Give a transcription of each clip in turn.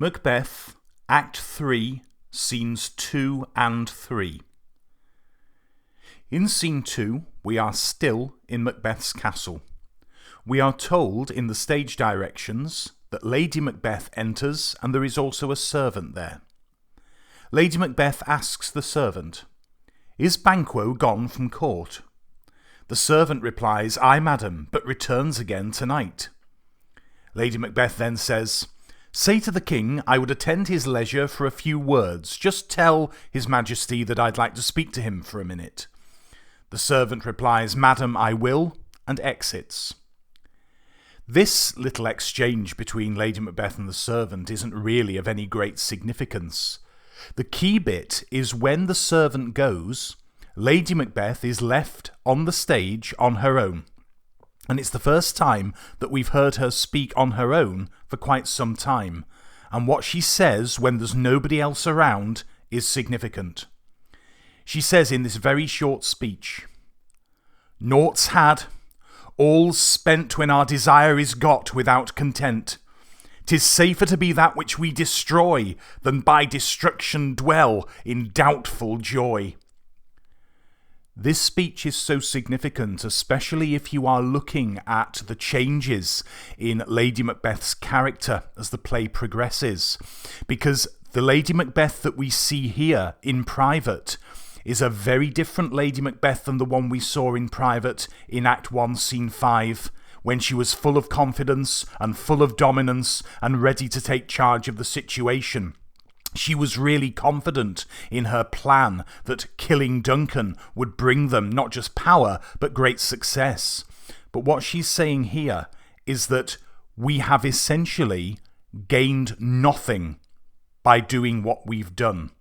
Macbeth, Act 3, Scenes 2 and 3. In Scene 2, we are still in Macbeth's castle. We are told in the stage directions that Lady Macbeth enters and there is also a servant there. Lady Macbeth asks the servant, "Is Banquo gone from court?" The servant replies, "Aye, madam, but returns again tonight." Lady Macbeth then says, "Say to the king I would attend his leisure for a few words. Just tell his majesty that I'd like to speak to him for a minute." The servant replies, "Madam, I will," and exits. This little exchange between Lady Macbeth and the servant isn't really of any great significance. The key bit is when the servant goes, Lady Macbeth is left on the stage on her own. And it's the first time that we've heard her speak on her own for quite some time. And what she says when there's nobody else around is significant. She says in this very short speech, "Naught's had, all's spent when our desire is got without content. 'Tis safer to be that which we destroy than by destruction dwell in doubtful joy." This speech is so significant, especially if you are looking at the changes in Lady Macbeth's character as the play progresses, because the Lady Macbeth that we see here in private is a very different Lady Macbeth than the one we saw in private in Act 1, Scene 5, when she was full of confidence and full of dominance and ready to take charge of the situation. She was really confident in her plan that killing Duncan would bring them not just power, but great success. But what she's saying here is that we have essentially gained nothing by doing what we've done.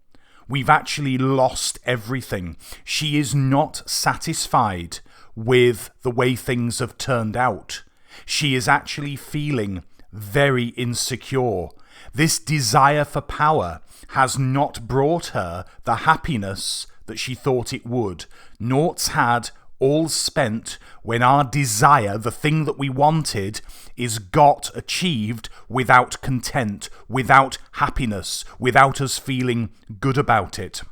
We've actually lost everything. She is not satisfied with the way things have turned out. She is actually feeling very insecure. This desire for power has not brought her the happiness that she thought it would. Naught's had, all's spent when our desire, the thing that we wanted, is got, achieved without content, without happiness, without us feeling good about it.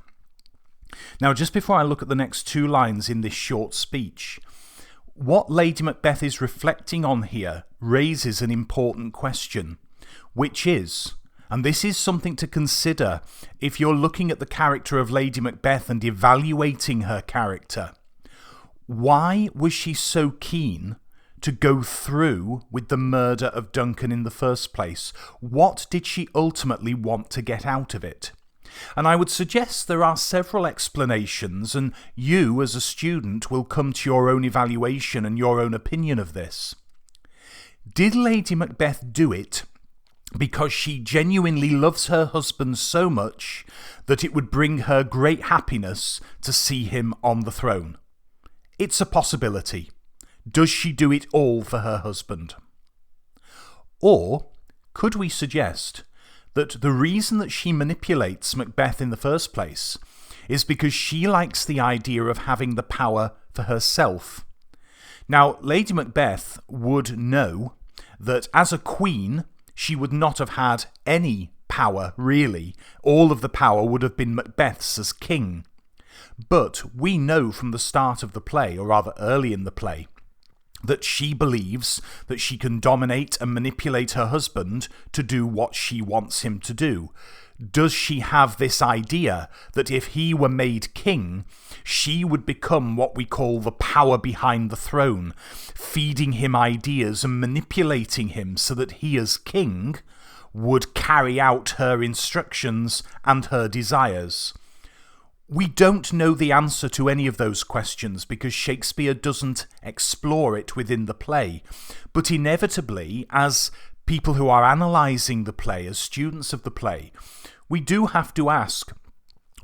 Now, just before I look at the next two lines in this short speech, what Lady Macbeth is reflecting on here raises an important question, which is, and this is something to consider if you're looking at the character of Lady Macbeth and evaluating her character, why was she so keen to go through with the murder of Duncan in the first place? What did she ultimately want to get out of it? And I would suggest there are several explanations, and you as a student will come to your own evaluation and your own opinion of this. Did Lady Macbeth do it because she genuinely loves her husband so much that it would bring her great happiness to see him on the throne? It's a possibility. Does she do it all for her husband? Or could we suggest that the reason that she manipulates Macbeth in the first place is because she likes the idea of having the power for herself? Now, Lady Macbeth would know that as a queen, she would not have had any power, really. All of the power would have been Macbeth's as king. But we know from the start of the play, or rather early in the play, that she believes that she can dominate and manipulate her husband to do what she wants him to do. Does she have this idea that if he were made king, she would become what we call the power behind the throne, feeding him ideas and manipulating him so that he as king would carry out her instructions and her desires? We don't know the answer to any of those questions because Shakespeare doesn't explore it within the play. But inevitably, as people who are analysing the play, as students of the play, we do have to ask,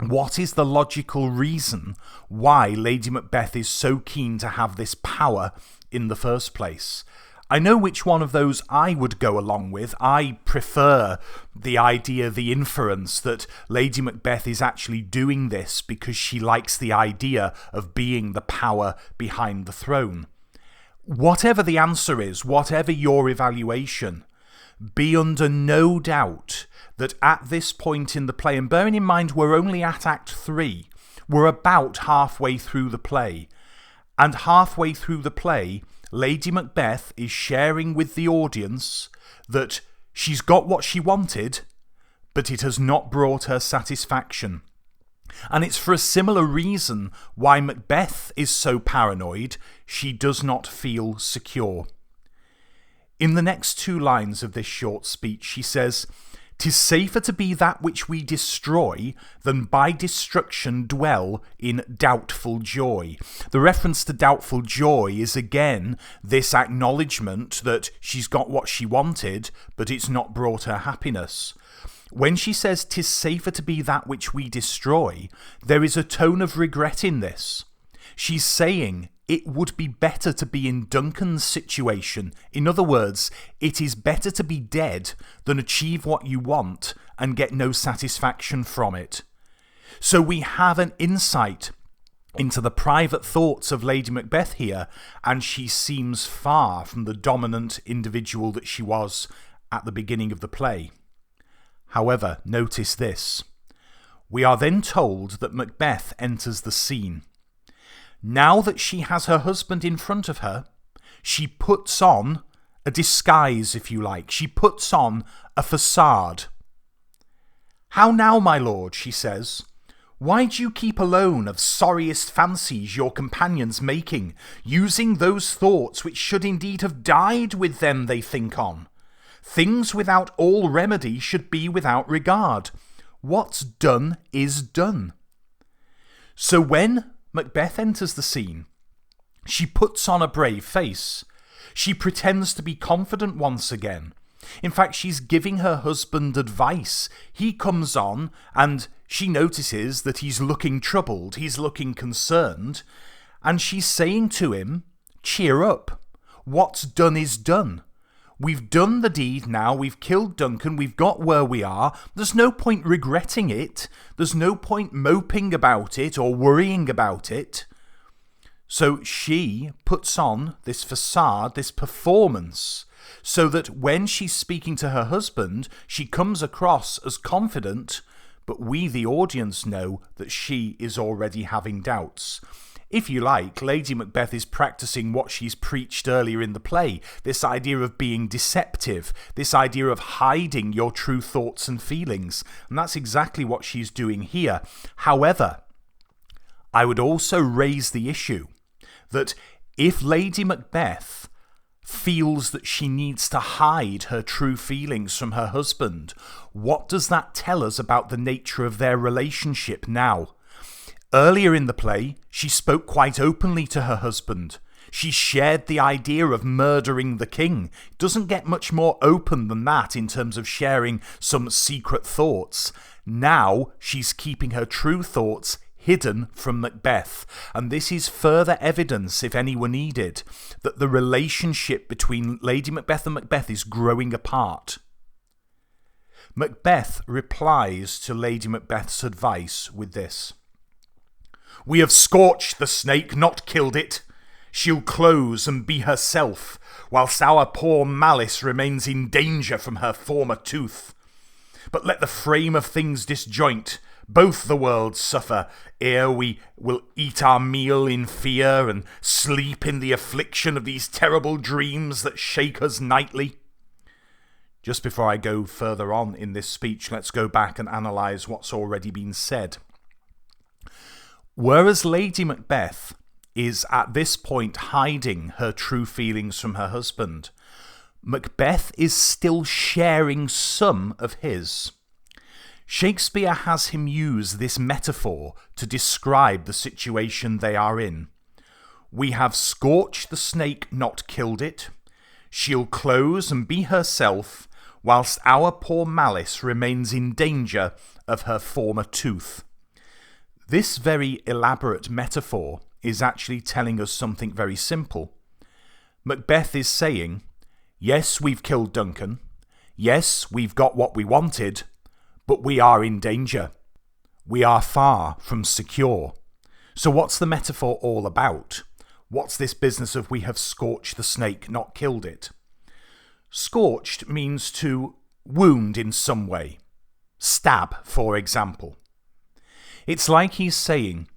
what is the logical reason why Lady Macbeth is so keen to have this power in the first place? I know which one of those I would go along with. I prefer the idea, the inference that Lady Macbeth is actually doing this because she likes the idea of being the power behind the throne. Whatever the answer is, whatever your evaluation, be under no doubt that at this point in the play, and bearing in mind we're only at Act 3, we're about halfway through the play, and halfway through the play, Lady Macbeth is sharing with the audience that she's got what she wanted, but it has not brought her satisfaction. And it's for a similar reason why Macbeth is so paranoid. She does not feel secure. In the next 2 lines of this short speech, she says, "'Tis safer to be that which we destroy than by destruction dwell in doubtful joy." The reference to doubtful joy is again this acknowledgement that she's got what she wanted, but it's not brought her happiness. When she says, "'Tis safer to be that which we destroy," there is a tone of regret in this. She's saying it would be better to be in Duncan's situation. In other words, it is better to be dead than achieve what you want and get no satisfaction from it. So we have an insight into the private thoughts of Lady Macbeth here, and she seems far from the dominant individual that she was at the beginning of the play. However, notice this. We are then told that Macbeth enters the scene. Now that she has her husband in front of her, she puts on a disguise, if you like. She puts on a facade. "How now, my lord," she says. "Why do you keep alone of sorriest fancies your companions making, using those thoughts which should indeed have died with them they think on? Things without all remedy should be without regard. What's done is done." So when Macbeth enters the scene, she puts on a brave face. She pretends to be confident once again. In fact, she's giving her husband advice. He comes on and she notices that he's looking troubled, he's looking concerned, and she's saying to him, "Cheer up. What's done is done. We've done the deed now, we've killed Duncan, we've got where we are. There's no point regretting it. There's no point moping about it or worrying about it." So she puts on this facade, this performance, so that when she's speaking to her husband, she comes across as confident, but we, the audience, know that she is already having doubts. If you like, Lady Macbeth is practicing what she's preached earlier in the play, this idea of being deceptive, this idea of hiding your true thoughts and feelings, and that's exactly what she's doing here. However, I would also raise the issue that if Lady Macbeth feels that she needs to hide her true feelings from her husband, what does that tell us about the nature of their relationship now? Earlier in the play, she spoke quite openly to her husband. She shared the idea of murdering the king. It doesn't get much more open than that in terms of sharing some secret thoughts. Now she's keeping her true thoughts hidden from Macbeth, and this is further evidence, if any were needed, that the relationship between Lady Macbeth and Macbeth is growing apart. Macbeth replies to Lady Macbeth's advice with this: "We have scorched the snake, not killed it. She'll close and be herself, whilst our poor Malice remains in danger from her former tooth. But let the frame of things disjoint, both the worlds suffer, ere we will eat our meal in fear and sleep in the affliction of these terrible dreams that shake us nightly." Just before I go further on in this speech, let's go back and analyse what's already been said. Whereas Lady Macbeth is at this point hiding her true feelings from her husband, Macbeth is still sharing some of his. Shakespeare has him use this metaphor to describe the situation they are in. "We have scorched the snake, not killed it. She'll close and be herself, whilst our poor Malice remains in danger of her former tooth." This very elaborate metaphor is actually telling us something very simple. Macbeth is saying, yes, we've killed Duncan. Yes, we've got what we wanted, but we are in danger. We are far from secure. So what's the metaphor all about? What's this business of we have scorched the snake, not killed it? Scorched means to wound in some way. stab, for example. It's like he's saying,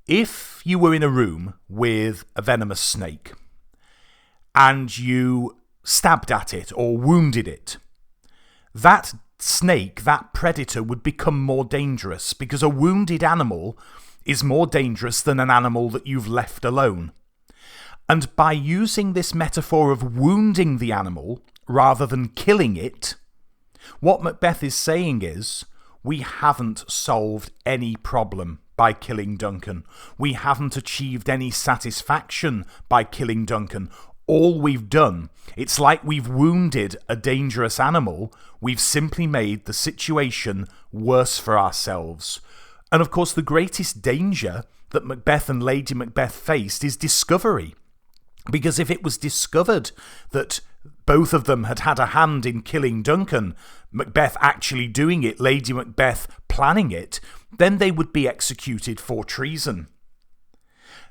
if you were in a room with a venomous snake and you stabbed at it or wounded it, that snake, that predator, would become more dangerous because a wounded animal is more dangerous than an animal that you've left alone. And by using this metaphor of wounding the animal rather than killing it, what Macbeth is saying is, we haven't solved any problem by killing Duncan. We haven't achieved any satisfaction by killing Duncan. All we've done, it's like we've wounded a dangerous animal. We've simply made the situation worse for ourselves. And of course, the greatest danger that Macbeth and Lady Macbeth faced is discovery. Because if it was discovered that both of them had had a hand in killing Duncan, Macbeth actually doing it, Lady Macbeth planning it, then they would be executed for treason.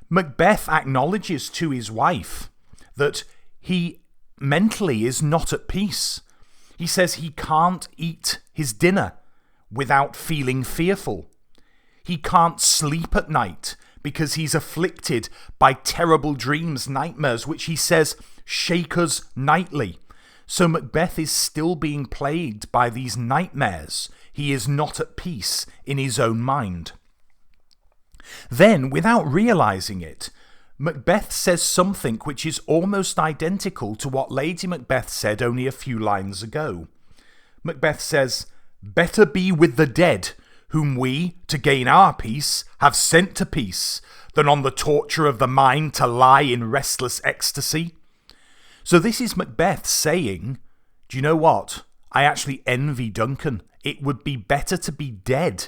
Macbeth acknowledges to his wife that he mentally is not at peace. He says he can't eat his dinner without feeling fearful. He can't sleep at night because he's afflicted by terrible dreams, nightmares, which he says shake us nightly. So Macbeth is still being plagued by these nightmares. He is not at peace in his own mind. Then, without realizing it, Macbeth says something which is almost identical to what Lady Macbeth said only a few lines ago. Macbeth says, "Better be with the dead, whom we, to gain our peace, have sent to peace, than on the torture of the mind to lie in restless ecstasy." So this is Macbeth saying, do you know what? I actually envy Duncan. It would be better to be dead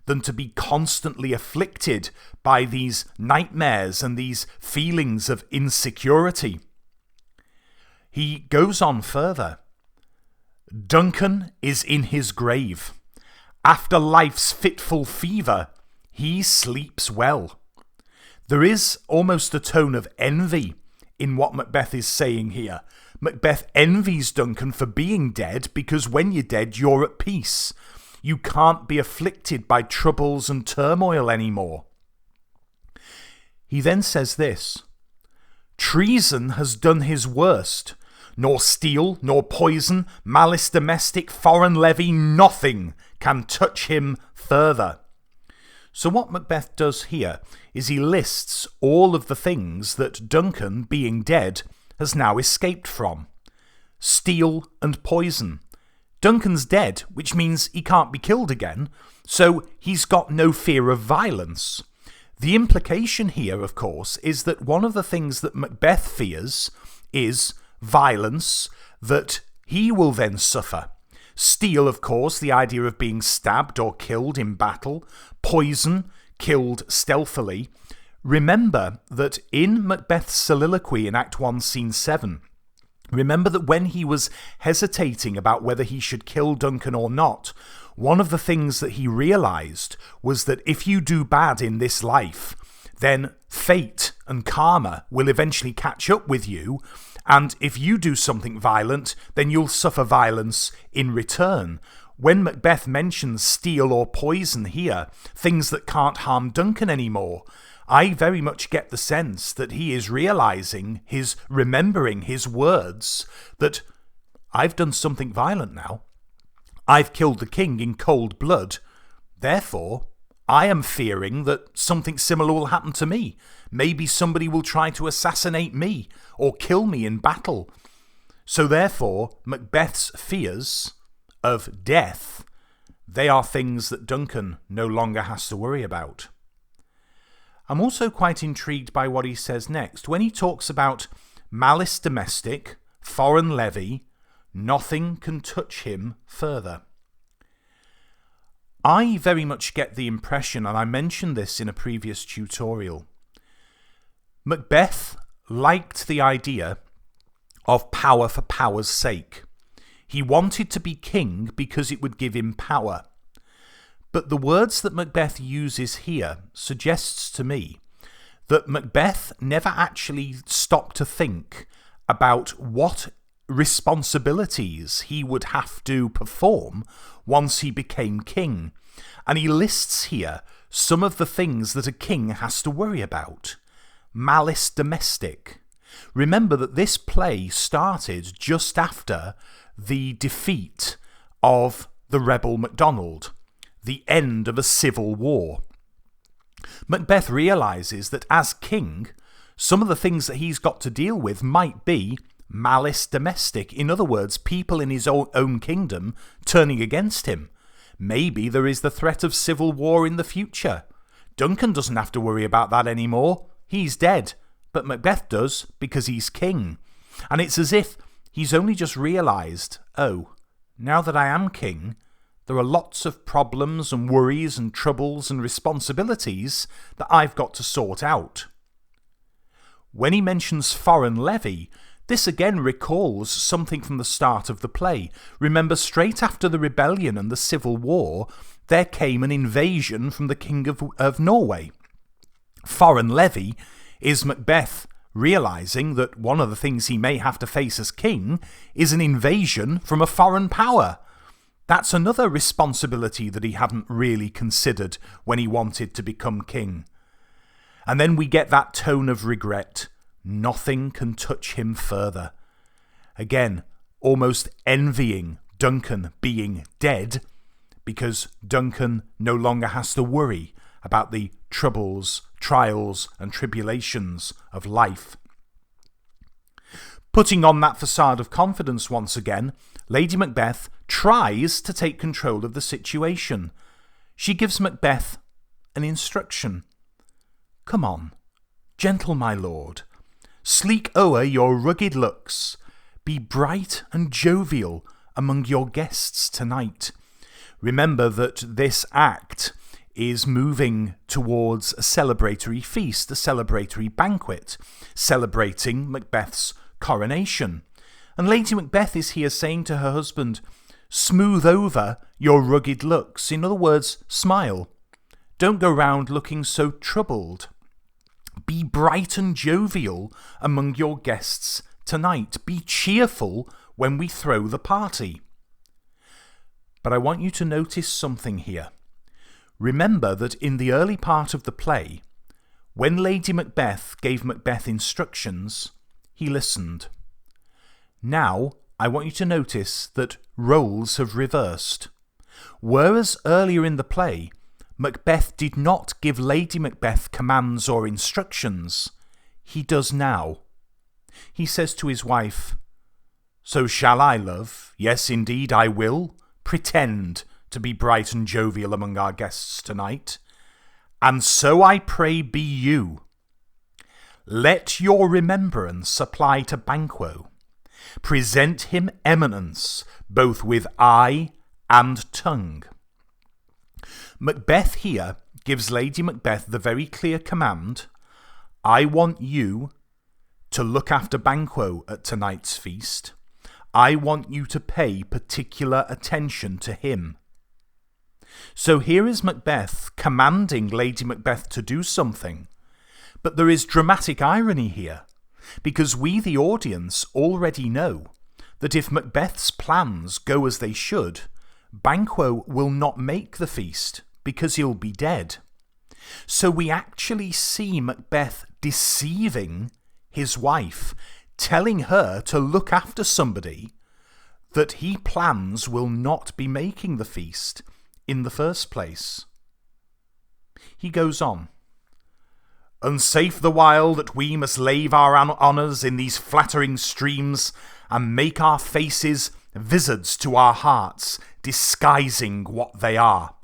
than to be constantly afflicted by these nightmares and these feelings of insecurity. He goes on further. Duncan is in his grave. After life's fitful fever, he sleeps well. There is almost a tone of envy in what Macbeth is saying here. Macbeth envies Duncan for being dead because when you're dead, you're at peace. You can't be afflicted by troubles and turmoil anymore. He then says this, "Treason has done his worst. Nor steel, nor poison, malice domestic, foreign levy, nothing can touch him further." So what Macbeth does here is he lists all of the things that Duncan, being dead, has now escaped from. Steel and poison. Duncan's dead, which means he can't be killed again, so he's got no fear of violence. The implication here, of course, is that one of the things that Macbeth fears is violence that he will then suffer. Steel, of course, the idea of being stabbed or killed in battle. Poison, killed stealthily. Remember that in Macbeth's soliloquy in Act 1, Scene 7, remember that when he was hesitating about whether he should kill Duncan or not, one of the things that he realised was that if you do bad in this life, then fate and karma will eventually catch up with you, and if you do something violent, then you'll suffer violence in return. When Macbeth mentions steel or poison here, things that can't harm Duncan anymore, I very much get the sense that he is realising, remembering his words, that I've done something violent now. I've killed the king in cold blood. Therefore, I am fearing that something similar will happen to me. Maybe somebody will try to assassinate me or kill me in battle. So therefore, Macbeth's fears of death, they are things that Duncan no longer has to worry about. I'm also quite intrigued by what he says next. When he talks about malice domestic, foreign levy, nothing can touch him further. I very much get the impression, and I mentioned this in a previous tutorial, Macbeth liked the idea of power for power's sake. He wanted to be king because it would give him power. But the words that Macbeth uses here suggests to me that Macbeth never actually stopped to think about what responsibilities he would have to perform once he became king. And he lists here some of the things that a king has to worry about. Malice domestic. Remember that this play started just after the defeat of the rebel MacDonald, the end of a civil war. Macbeth realises that as king, some of the things that he's got to deal with might be malice domestic. In other words, people in his own kingdom turning against him. Maybe there is the threat of civil war in the future. Duncan doesn't have to worry about that anymore. He's dead. But Macbeth does, because he's king. And it's as if he's only just realised, oh, now that I am king, there are lots of problems and worries and troubles and responsibilities that I've got to sort out. When he mentions foreign levy, this again recalls something from the start of the play. Remember, straight after the rebellion and the civil war, there came an invasion from the King of Norway. Foreign levy is Macbeth realising that one of the things he may have to face as king is an invasion from a foreign power. That's another responsibility that he hadn't really considered when he wanted to become king. And then we get that tone of regret. Nothing can touch him further. Again, almost envying Duncan being dead, because Duncan no longer has to worry about the troubles, trials and tribulations of life. Putting on that facade of confidence once again, Lady Macbeth tries to take control of the situation. She gives Macbeth an instruction. Come on, gentle my lord, sleek o'er your rugged looks, be bright and jovial among your guests tonight. Remember that this act is moving towards a celebratory feast, a celebratory banquet, celebrating Macbeth's coronation. And Lady Macbeth is here saying to her husband, smooth over your rugged looks. In other words, smile. Don't go round looking so troubled. Be bright and jovial among your guests tonight. Be cheerful when we throw the party. But I want you to notice something here. Remember that in the early part of the play, when Lady Macbeth gave Macbeth instructions, he listened. Now, I want you to notice that roles have reversed. Whereas earlier in the play, Macbeth did not give Lady Macbeth commands or instructions, he does now. He says to his wife, so shall I, love? Yes, indeed, I will. Pretend to be bright and jovial among our guests tonight. And so I pray be you. Let your remembrance apply to Banquo. Present him eminence, both with eye and tongue. Macbeth here gives Lady Macbeth the very clear command, I want you to look after Banquo at tonight's feast. I want you to pay particular attention to him. So here is Macbeth commanding Lady Macbeth to do something, but there is dramatic irony here, because we, the audience, already know that if Macbeth's plans go as they should, Banquo will not make the feast because he'll be dead. So we actually see Macbeth deceiving his wife, telling her to look after somebody that he plans will not be making the feast in the first place. He goes on. Unsafe the while that we must lave our honours in these flattering streams, and make our faces vizards to our hearts, disguising what they are.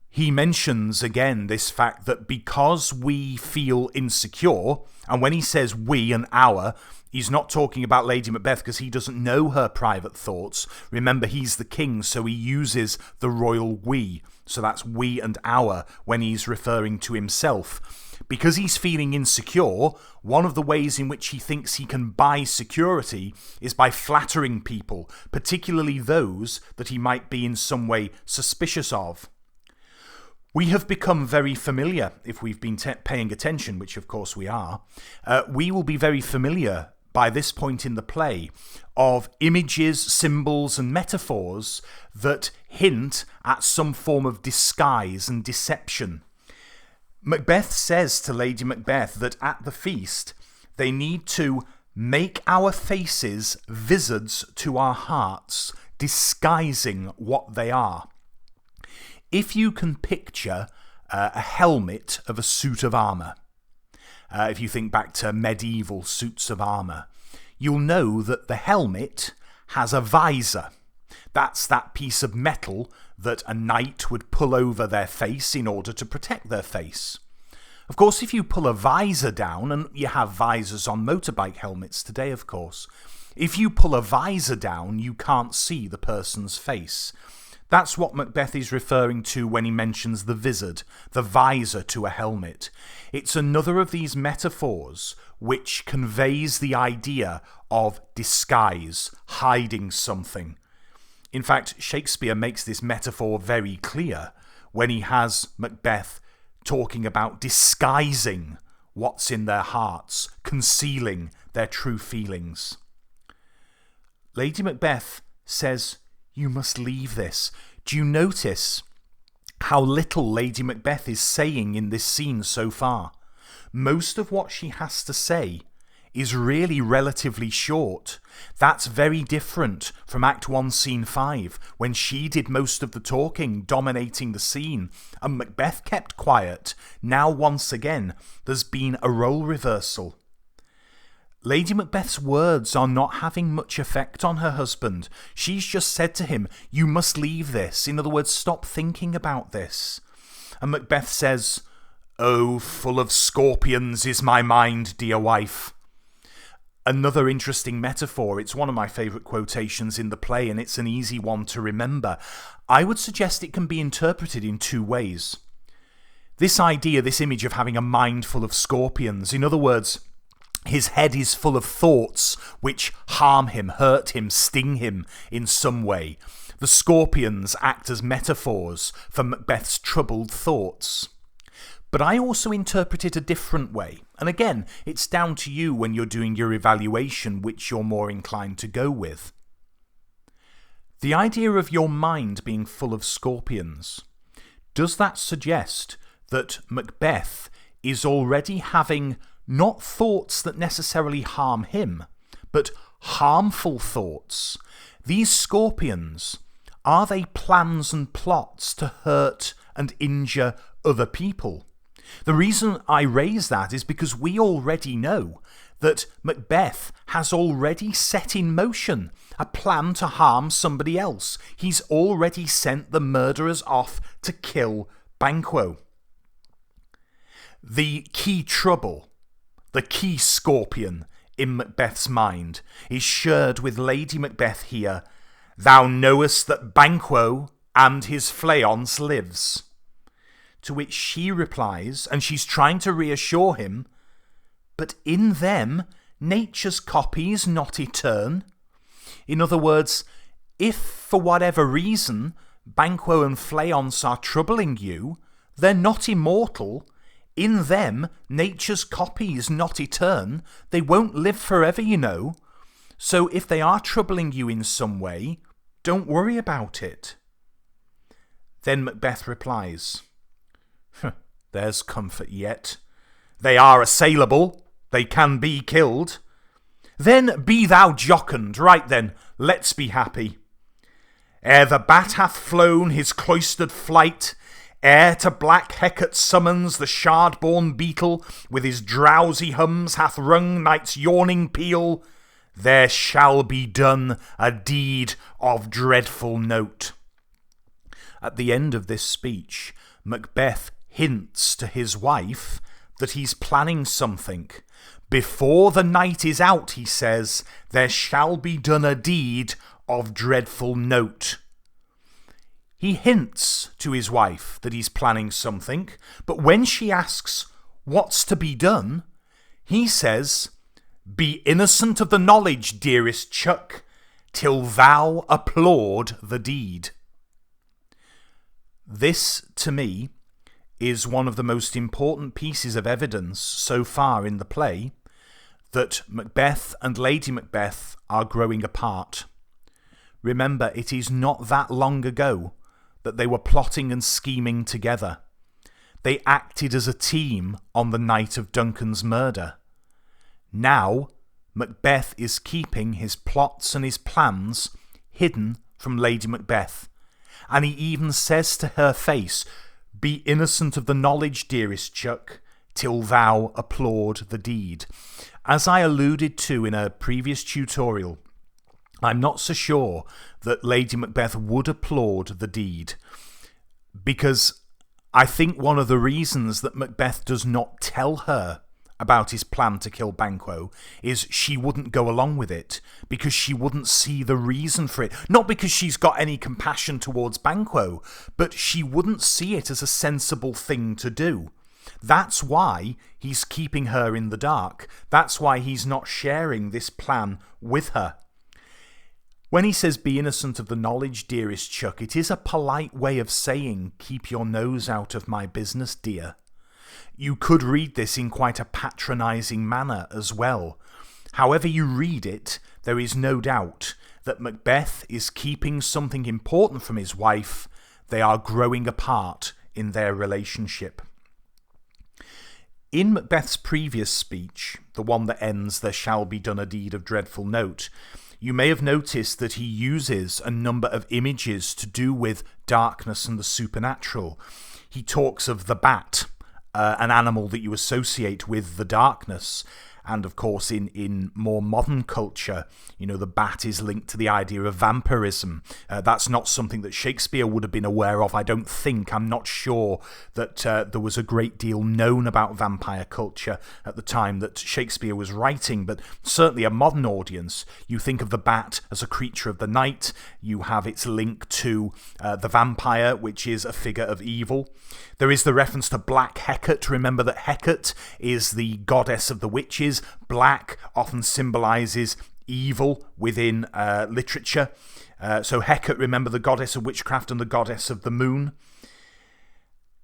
He mentions again this fact that because we feel insecure, and when he says we and our, he's not talking about Lady Macbeth because he doesn't know her private thoughts. Remember, he's the king, so he uses the royal we. So that's we and our when he's referring to himself. Because he's feeling insecure, one of the ways in which he thinks he can buy security is by flattering people, particularly those that he might be in some way suspicious of. We have become very familiar, if we've been paying attention, which of course we are, we will be very familiar by this point in the play of images, symbols, and metaphors that hint at some form of disguise and deception. Macbeth says to Lady Macbeth that at the feast they need to make our faces vizards to our hearts, disguising what they are. If you can picture a helmet of a suit of armour, if you think back to medieval suits of armour, you'll know that the helmet has a visor. That's that piece of metal that a knight would pull over their face in order to protect their face. Of course, if you pull a visor down, and you have visors on motorbike helmets today, of course, if you pull a visor down, you can't see the person's face. That's what Macbeth is referring to when he mentions the vizard, the visor to a helmet. It's another of these metaphors which conveys the idea of disguise, hiding something. In fact, Shakespeare makes this metaphor very clear when he has Macbeth talking about disguising what's in their hearts, concealing their true feelings. Lady Macbeth says, "You must leave this." Do you notice how little Lady Macbeth is saying in this scene so far? Most of what she has to say is really relatively short. That's very different from Act 1, Scene 5, when she did most of the talking, dominating the scene, and Macbeth kept quiet. Now, once again, there's been a role reversal. Lady Macbeth's words are not having much effect on her husband. She's just said to him, "You must leave this." In other words, stop thinking about this. And Macbeth says, "Oh, full of scorpions is my mind, dear wife." Another interesting metaphor. It's one of my favourite quotations in the play, and it's an easy one to remember. I would suggest it can be interpreted in two ways. This idea, this image of having a mind full of scorpions, in other words, his head is full of thoughts which harm him, hurt him, sting him in some way. The scorpions act as metaphors for Macbeth's troubled thoughts. But I also interpret it a different way. And again, it's down to you when you're doing your evaluation which you're more inclined to go with. The idea of your mind being full of scorpions, does that suggest that Macbeth is already having not thoughts that necessarily harm him, but harmful thoughts? These scorpions, are they plans and plots to hurt and injure other people? The reason I raise that is because we already know that Macbeth has already set in motion a plan to harm somebody else. He's already sent the murderers off to kill Banquo. The key trouble, the key scorpion in Macbeth's mind is shared with Lady Macbeth here. "Thou knowest that Banquo and his fleance lives." To which she replies, and she's trying to reassure him, "But in them nature's copy's not etern." In other words, if for whatever reason Banquo and fleance are troubling you, they're not immortal. In them nature's copy is not etern. They won't live forever, you know. So if they are troubling you in some way, don't worry about it. Then Macbeth replies, "There's comfort yet. They are assailable. They can be killed. Then be thou jocund. Right then, let's be happy. Ere the bat hath flown his cloistered flight, ere to black Hecate summons the shard-born beetle, with his drowsy hums hath rung night's yawning peal, there shall be done a deed of dreadful note." At the end of this speech, Macbeth hints to his wife that he's planning something. Before the night is out, he says, there shall be done a deed of dreadful note. He hints to his wife that he's planning something, but when she asks what's to be done, he says, "Be innocent of the knowledge, dearest Chuck, till thou applaud the deed." This, to me, is one of the most important pieces of evidence so far in the play that Macbeth and Lady Macbeth are growing apart. Remember, it is not that long ago that they were plotting and scheming together. They acted as a team on the night of Duncan's murder. Now, Macbeth is keeping his plots and his plans hidden from Lady Macbeth, and he even says to her face, "Be innocent of the knowledge, dearest Chuck, till thou applaud the deed." As I alluded to in a previous tutorial, I'm not so sure that Lady Macbeth would applaud the deed, because I think one of the reasons that Macbeth does not tell her about his plan to kill Banquo is she wouldn't go along with it, because she wouldn't see the reason for it. Not because she's got any compassion towards Banquo, but she wouldn't see it as a sensible thing to do. That's why he's keeping her in the dark. That's why he's not sharing this plan with her. When he says, "Be innocent of the knowledge, dearest Chuck," it is a polite way of saying, "Keep your nose out of my business, dear." You could read this in quite a patronising manner as well. However you read it, there is no doubt that Macbeth is keeping something important from his wife. They are growing apart in their relationship. In Macbeth's previous speech, the one that ends, "There shall be done a deed of dreadful note," you may have noticed that he uses a number of images to do with darkness and the supernatural. He talks of the bat, an animal that you associate with the darkness. And of course, in more modern culture, the bat is linked to the idea of vampirism. That's not something that Shakespeare would have been aware of, I don't think. I'm not sure that there was a great deal known about vampire culture at the time that Shakespeare was writing, but certainly a modern audience, you think of the bat as a creature of the night. You have its link to the vampire, which is a figure of evil. There is the reference to Black Hecate. Remember that Hecate is the goddess of the witches. Black often symbolises evil within literature. So Hecate, remember, the goddess of witchcraft and the goddess of the moon.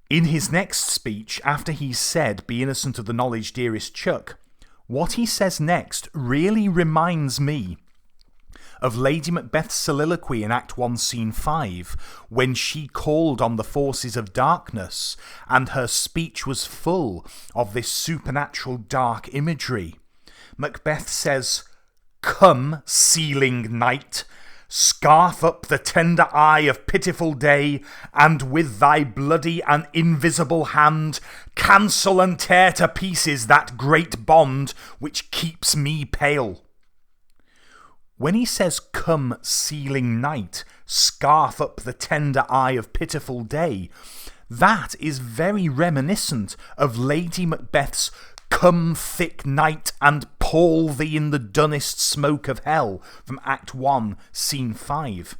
In his next speech, after he said, "Be innocent of the knowledge, dearest Chuck," what he says next really reminds me of Lady Macbeth's soliloquy in Act 1, Scene 5, when she called on the forces of darkness, and her speech was full of this supernatural dark imagery. Macbeth says, "Come, sealing night, scarf up the tender eye of pitiful day, and with thy bloody and invisible hand cancel and tear to pieces that great bond which keeps me pale." When he says, "Come, sealing night, scarf up the tender eye of pitiful day," that is very reminiscent of Lady Macbeth's "Come, thick night, and pall thee in the dunnest smoke of hell" from Act 1, Scene 5.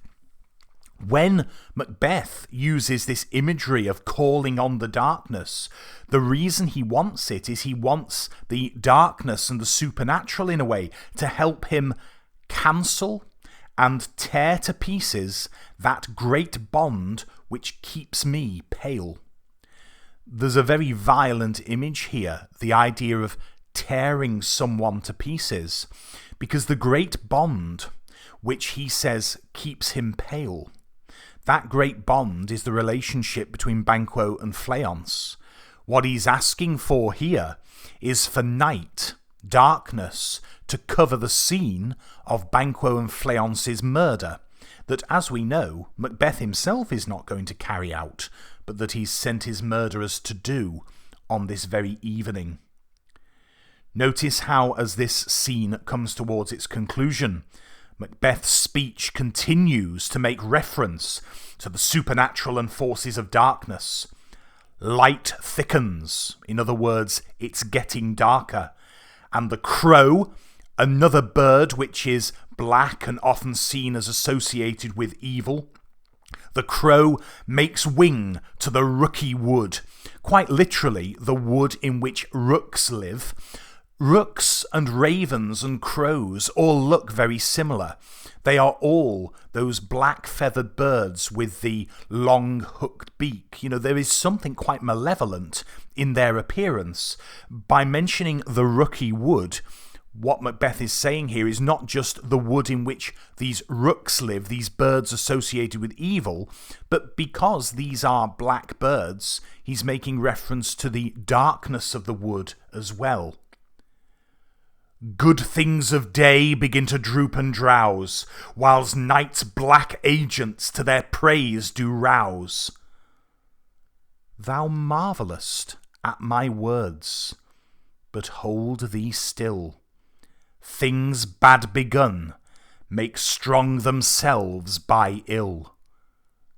When Macbeth uses this imagery of calling on the darkness, the reason he wants it is he wants the darkness and the supernatural, in a way, to help him cancel and tear to pieces that great bond which keeps me pale. There's a very violent image here, the idea of tearing someone to pieces, because the great bond which he says keeps him pale, that great bond is the relationship between Banquo and Fleance. What he's asking for here is for night, darkness, to cover the scene of Banquo and Fleance's murder, that, as we know, Macbeth himself is not going to carry out, but that he's sent his murderers to do on this very evening. Notice how, as this scene comes towards its conclusion, Macbeth's speech continues to make reference to the supernatural and forces of darkness. Light thickens, in other words, it's getting darker, and the crow, another bird which is black and often seen as associated with evil, the crow makes wing to the rooky wood, quite literally the wood in which rooks live. Rooks and ravens and crows all look very similar. They are all those black feathered birds with the long hooked beak. There is something quite malevolent in their appearance. By mentioning the rooky wood, what Macbeth is saying here is not just the wood in which these rooks live, these birds associated with evil, but because these are black birds, he's making reference to the darkness of the wood as well. Good things of day begin to droop and drowse, whiles night's black agents to their praise do rouse. Thou marvellest at my words, but hold thee still. Things bad begun make strong themselves by ill.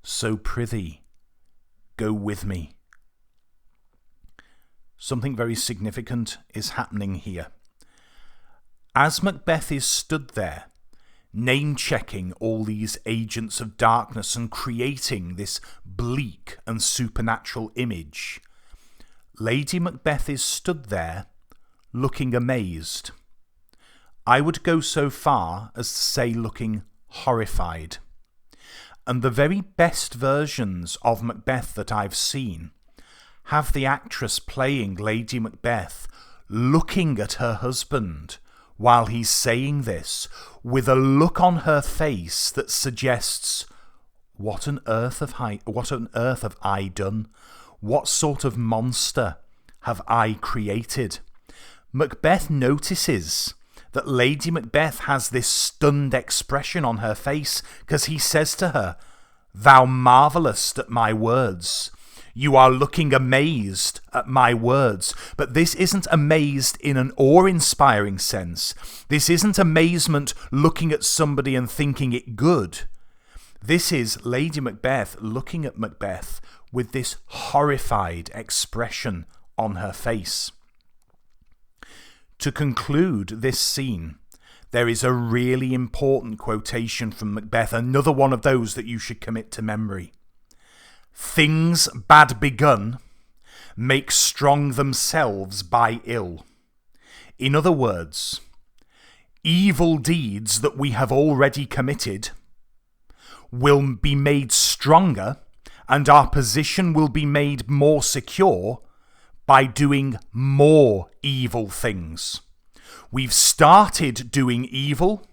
So prithee, go with me. Something very significant is happening here. As Macbeth is stood there, name-checking all these agents of darkness and creating this bleak and supernatural image, Lady Macbeth is stood there looking amazed. I would go so far as to say looking horrified. And the very best versions of Macbeth that I've seen have the actress playing Lady Macbeth looking at her husband while he's saying this, with a look on her face that suggests, what on earth have I done? What sort of monster have I created? Macbeth notices that Lady Macbeth has this stunned expression on her face because he says to her, "Thou marvellest at my words. You are looking amazed at my words." But this isn't amazed in an awe-inspiring sense. This isn't amazement looking at somebody and thinking it good. This is Lady Macbeth looking at Macbeth with this horrified expression on her face. To conclude this scene, there is a really important quotation from Macbeth, another one of those that you should commit to memory. Things bad begun make strong themselves by ill. In other words, evil deeds that we have already committed will be made stronger and our position will be made more secure by doing more evil things. We've started doing evil,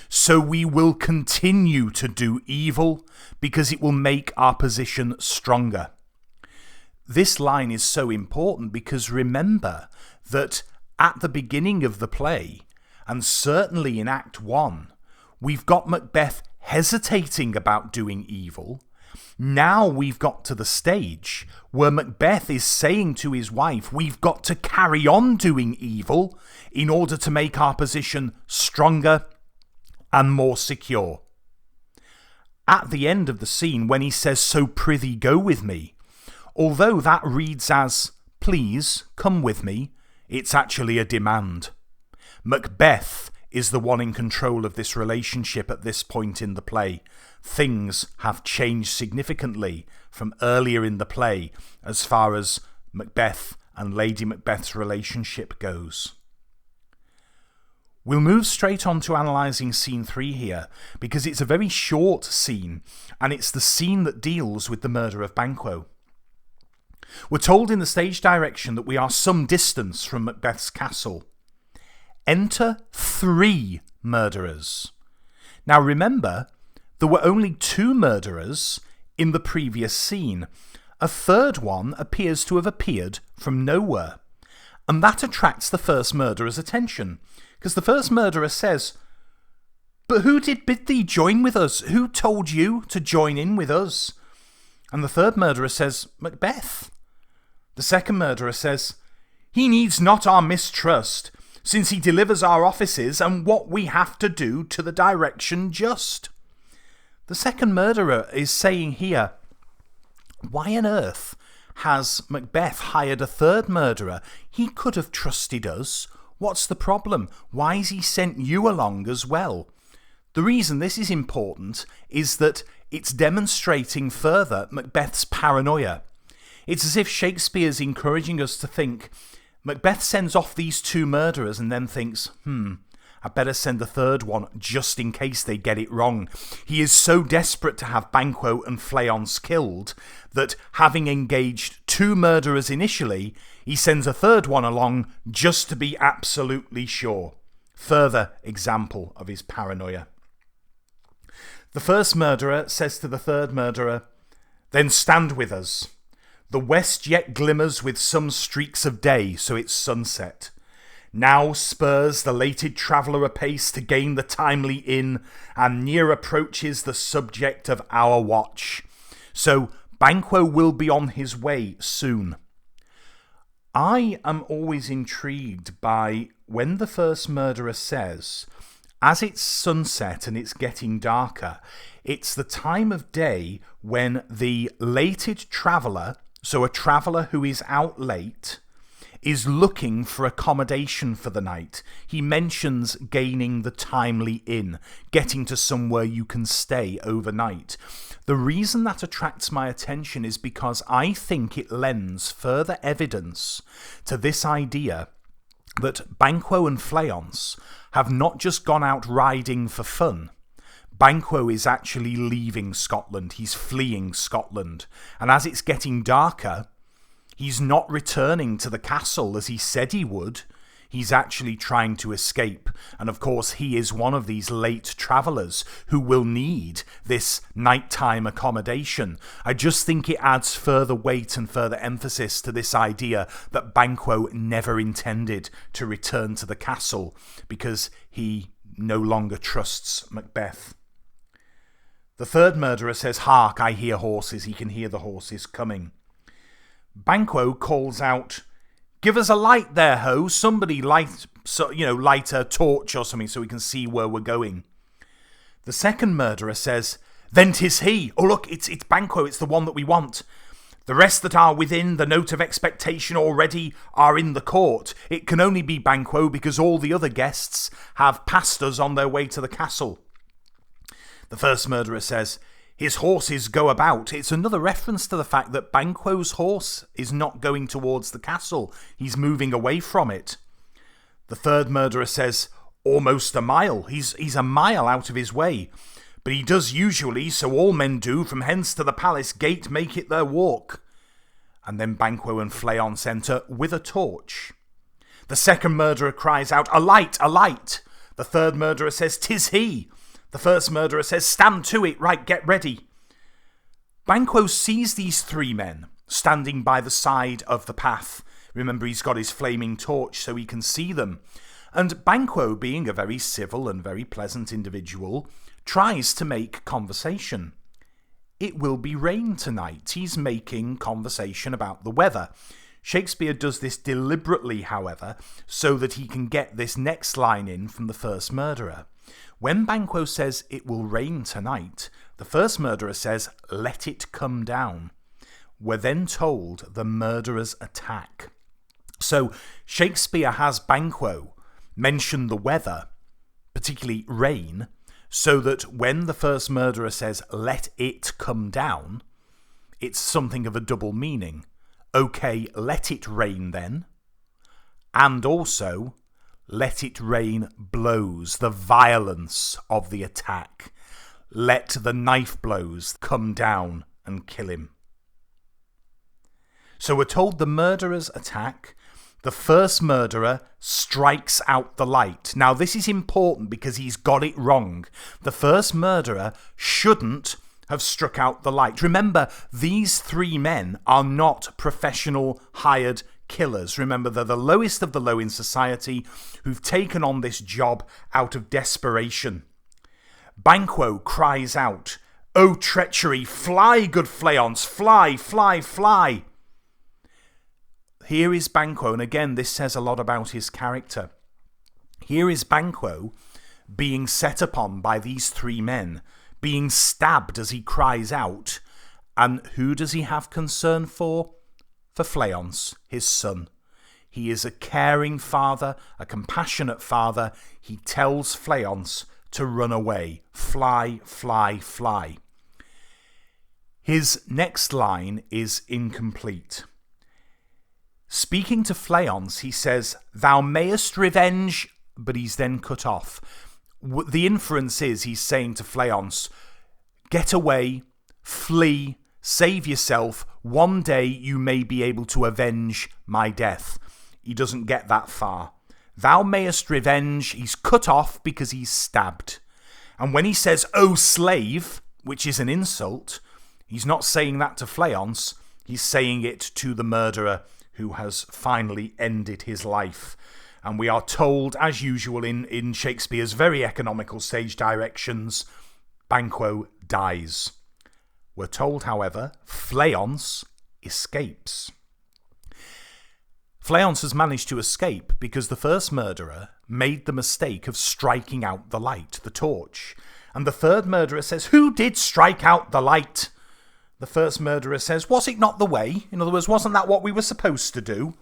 so we will continue to do evil because it will make our position stronger. This line is so important because remember that at the beginning of the play, and certainly in Act 1, we've got Macbeth hesitating about doing evil. Now we've got to the stage where Macbeth is saying to his wife, we've got to carry on doing evil in order to make our position stronger and more secure. At the end of the scene, when he says, "So prithee go with me," although that reads as, "Please come with me," it's actually a demand. Macbeth is the one in control of this relationship at this point in the play. Things have changed significantly from earlier in the play as far as Macbeth and Lady Macbeth's relationship goes. We'll move straight on to analysing scene 3 here, because it's a very short scene, and it's the scene that deals with the murder of Banquo. We're told in the stage direction that we are some distance from Macbeth's castle. Enter 3 murderers. Now remember, there were only 2 murderers in the previous scene. A third one appears to have appeared from nowhere. And that attracts the first murderer's attention, because the first murderer says, "But who did bid thee join with us? Who told you to join in with us?" And the third murderer says, "Macbeth." The second murderer says, "He needs not our mistrust, since he delivers our offices and what we have to do to the direction just." The second murderer is saying here, why on earth has Macbeth hired a third murderer? He could have trusted us. What's the problem? Why has he sent you along as well? The reason this is important is that it's demonstrating further Macbeth's paranoia. It's as if Shakespeare's encouraging us to think, Macbeth sends off these 2 murderers and then thinks, I better send the third one just in case they get it wrong. He is so desperate to have Banquo and Fleance killed that, having engaged 2 murderers initially, he sends a third one along just to be absolutely sure. Further example of his paranoia. The first murderer says to the third murderer, "Then stand with us. The west yet glimmers with some streaks of day, so it's sunset. Now spurs the lated traveller apace to gain the timely inn, and near approaches the subject of our watch. So Banquo will be on his way soon." I am always intrigued by when the first murderer says, as it's sunset and it's getting darker, it's the time of day when the lated traveller, so a traveller who is out late, is looking for accommodation for the night. He mentions gaining the timely inn, getting to somewhere you can stay overnight. The reason that attracts my attention is because I think it lends further evidence to this idea that Banquo and Fleance have not just gone out riding for fun. Banquo is actually leaving Scotland. He's fleeing Scotland. And as it's getting darker, he's not returning to the castle as he said he would. He's actually trying to escape. And of course, he is one of these late travellers who will need this nighttime accommodation. I just think it adds further weight and further emphasis to this idea that Banquo never intended to return to the castle because he no longer trusts Macbeth. The third murderer says, "Hark, I hear horses." He can hear the horses coming. Banquo calls out, "Give us a light there, ho! Somebody light a torch or something so we can see where we're going." The second murderer says, "Then 'tis he! Oh look, it's Banquo, it's the one that we want. The rest that are within the note of expectation already are in the court. It can only be Banquo because all the other guests have passed us on their way to the castle." The first murderer says, "His horses go about." It's another reference to the fact that Banquo's horse is not going towards the castle. He's moving away from it. The third murderer says, "Almost a mile. He's a mile out of his way. But he does usually, so all men do, from hence to the palace gate make it their walk." And then Banquo and Fleance enter with a torch. The second murderer cries out, "A light, a light!" The third murderer says, "'Tis he!" The first murderer says, "Stand to it, right, get ready." Banquo sees these three men standing by the side of the path. Remember, he's got his flaming torch so he can see them. And Banquo, being a very civil and very pleasant individual, tries to make conversation. It will be rain tonight. He's making conversation about the weather. Shakespeare does this deliberately, however, so that he can get this next line in from the first murderer. When Banquo says it will rain tonight, the first murderer says, "Let it come down." We're then told the murderer's attack. So Shakespeare has Banquo mention the weather, particularly rain, so that when the first murderer says, "Let it come down," it's something of a double meaning. Okay, let it rain then. And also, let it rain blows, the violence of the attack. Let the knife blows come down and kill him. So we're told the murderer's attack. The first murderer strikes out the light. Now this is important because he's got it wrong. The first murderer shouldn't have struck out the light. Remember, these three men are not professional hired killers. Remember, they're the lowest of the low in society who've taken on this job out of desperation. Banquo cries out, "O treachery, fly, good Fleance, fly, fly, fly." Here is Banquo, and again, this says a lot about his character. Here is Banquo being set upon by these three men, being stabbed as he cries out, and who does he have concern for? For Fleance, his son. He is a caring father, a compassionate father. He tells Fleance to run away. Fly, fly, fly. His next line is incomplete. Speaking to Fleance, he says, "Thou mayest revenge," but he's then cut off. The inference is he's saying to Fleance, "Get away, flee, save yourself. One day you may be able to avenge my death." He doesn't get that far. Thou mayest revenge, he's cut off because he's stabbed. And when he says, "O slave," which is an insult, he's not saying that to Fleance, he's saying it to the murderer who has finally ended his life. And we are told, as usual in Shakespeare's very economical stage directions, Banquo dies. We're told, however, Fleance escapes. Fleance has managed to escape because the first murderer made the mistake of striking out the light, the torch. And the third murderer says, "Who did strike out the light?" The first murderer says, "Was it not the way?" In other words, wasn't that what we were supposed to do?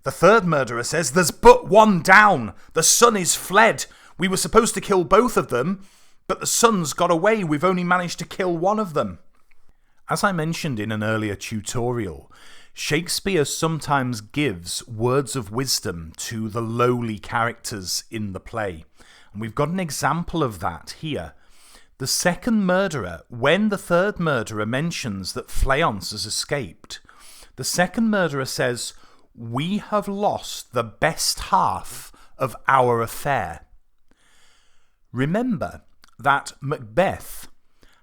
The third murderer says, "There's but one down. The son is fled. We were supposed to kill both of them, but the son's got away. We've only managed to kill one of them." As I mentioned in an earlier tutorial, Shakespeare sometimes gives words of wisdom to the lowly characters in the play. And we've got an example of that here. The second murderer, when the third murderer mentions that Fleance has escaped, the second murderer says, "We have lost the best half of our affair." Remember that Macbeth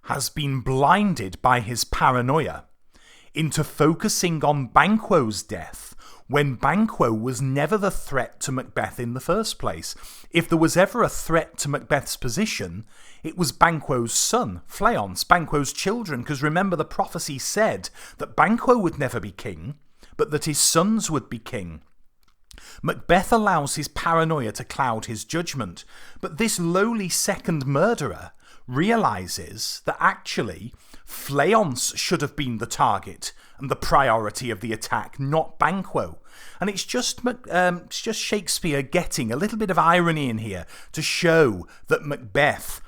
has been blinded by his paranoia into focusing on Banquo's death when Banquo was never the threat to Macbeth in the first place. If there was ever a threat to Macbeth's position, it was Banquo's son, Fleance, Banquo's children, because remember the prophecy said that Banquo would never be king, but that his sons would be king. Macbeth allows his paranoia to cloud his judgment, but this lowly second murderer realises that actually Fleance should have been the target and the priority of the attack, not Banquo. And it's just Shakespeare getting a little bit of irony in here to show that Macbeth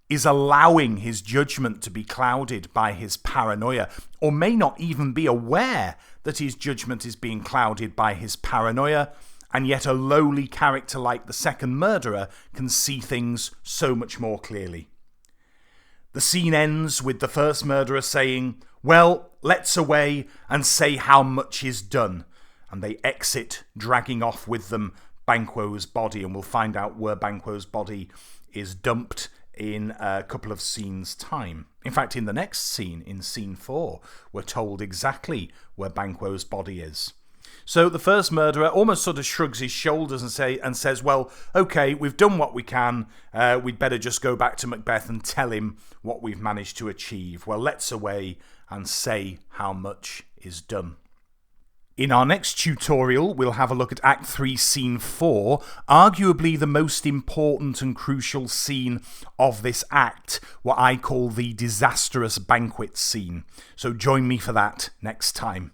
is allowing his judgment to be clouded by his paranoia, or may not even be aware that his judgment is being clouded by his paranoia, and yet a lowly character like the second murderer can see things so much more clearly. The scene ends with the first murderer saying, "Well, let's away and say how much is done." And they exit, dragging off with them Banquo's body, and we'll find out where Banquo's body is dumped in a couple of scenes' time. In fact, in the next scene, in scene 4, we're told exactly where Banquo's body is. So the first murderer almost sort of shrugs his shoulders and says, "Well, okay, we've done what we can. We'd better just go back to Macbeth and tell him what we've managed to achieve. Well, let's away and say how much is done." In our next tutorial, we'll have a look at Act 3, Scene 4, arguably the most important and crucial scene of this act, what I call the Disastrous banquet scene. So join me for that next time.